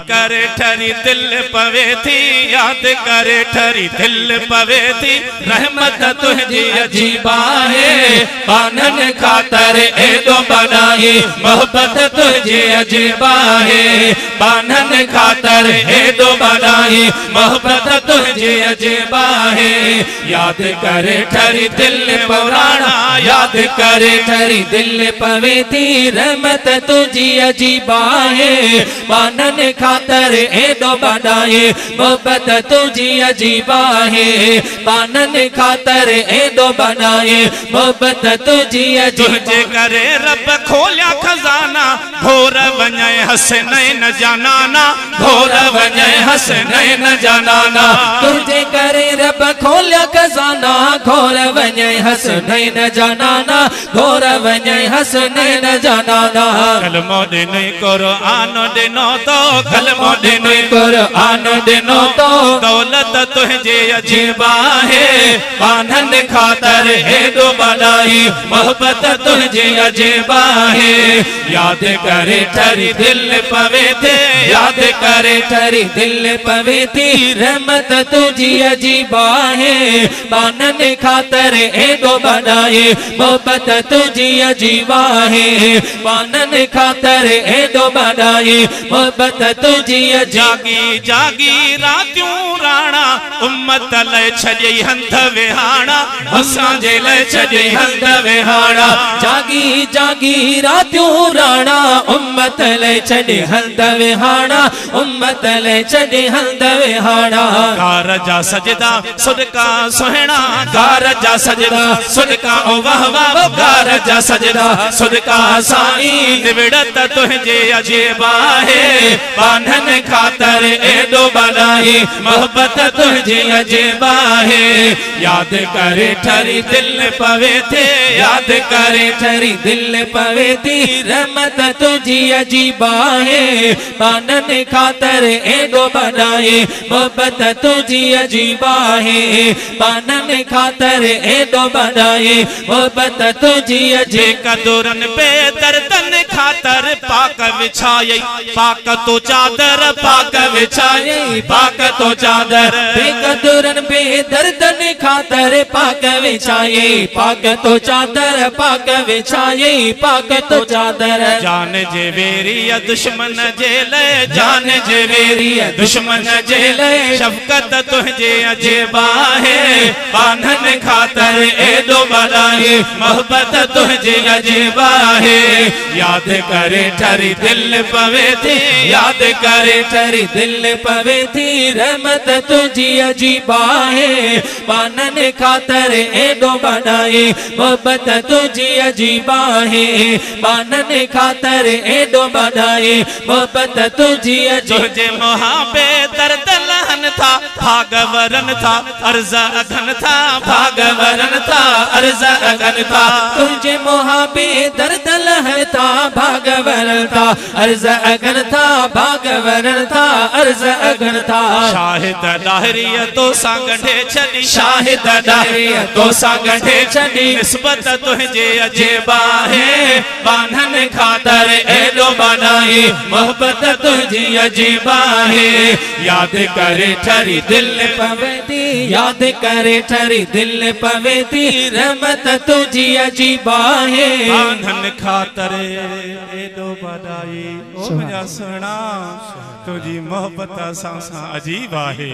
करे ठरी दिल पवे थी, याद करे ठरी दिल पवे थी। रहमत तुझी अजीबा है, बानन खातर एदो बनाई। मोहब्बत तुझी अजीबा है, बानन खातर एदो बनाई। मोहब्बत तुझी अजीबा है, याद करे ठरी दिल पुराना, याद करे ठरी दिल पवे थी। रहमत तुझी अजीबा है, बानन खातर एदो बनाए। मोहब्बत तुझी अजीबा है, बानन खातर एदो बनाए। मोहब्बत तुझी तुझे करे रब खोलिया खजाना, घोर वञे हसनैन जानाना, घोर वञे हसनैन जानाना। तुझे करे रब खोलिया खजाना, घोर वञे हसनैन जानाना, घोर वञे हसनैन जानाना। कलमो ॾिनो क़ुरआन ॾिनो तो, कलमो ॾिनो क़ुरआन ॾिनो तो। दौलत तुझे अजीबा है, बानन खातर एदो बनाई। मोहब्बत तुझे अजीबा है, याद करे ठरी दिल पवे थे, याद करे ठरी दिल पवे थी। रहमत तुझी अजीबा है, बानन खातर एदो बनाए। मोहब्बत तुझी अजीबा है, बानन खातर एदो बनाए। मोहब्बत तुझी जागी जागी रातियों राणा, उम्मत लय छॾे हंध विहाणा, असांजे लय छॾे हंध विहाणा। जागी जागी रातियों राणा, उम्मत लय छॾे हंध विहाणा, उम्मत लय छॾे हंध विहाणा। गार जा सजदा सुडका सुहिणा, गार जा सजदा सुडका ओ वाह वाह। गार जा सजदा सुडका साईं, निविड़त तुझे अजीबा है, बानन खातर एदो बनाई। मोहब्बत तुझे अजीबा है, याद करे ठरी दिल पवे थे, याद करे ठरी दिल पवे थी। रहमत तुझी अजीबा है, बानन खातर एदो बनाए। मोहब्बत तुझी अजीबा है, बानन खातर एदो बनाए। मोहब्बत तुझी अजीबा कदुरन पे दर्दन खातर पाक विछाई। पाक तो चादर पाक विछाई, पाक तो चादर। बेकदुरन पे दर्दन खातर पाक विछाई, पाक तो चादर पाक विछाई, पाक तो चादर। जान जे वेरी दुश्मन जे लय, जान जे वेरी दुश्मन जे लय। शफकत तुझे अजीबा है, बानन खातर एदो बनाए। मोहब्बत तुझे अजीबा है, याद करे ठरी दिल पवे थी, याद करे ठरी दिल पवे थी। रहमत तुझी अजीबा है, बानन खातर एदो बनाए। मोहब्बत तुझी अजीबा है, बानन खातर एदो बनाए। मोहब्बत तुझी तुझे मुहाबे दर्द लहन था, भागवरन था अर्ज अघन था, भागवरन था अर्ज अघन था। तुझे मुहाबे दर्द लहन था, भागवरन था अर्ज अघन था, भागवरन था अर्ज अघन था। शाहिद दाहरिया तो सांगठे छड़ी, शाहिद दाहरिया तो सांगठे छड़ी। निस्बत तुझे अजीबा है, बानन खातर एदो बनाई। मोहब्बत तुझी अजीबा है, याद करे ठरी दिल पवे थी, याद करे ठरी दिल पवे थी। रहमत तुझी अजीबा है, बानन खातर एदो बनाई। ओ मुझा सुना तुझी मोहब्बत सां अजीबा है।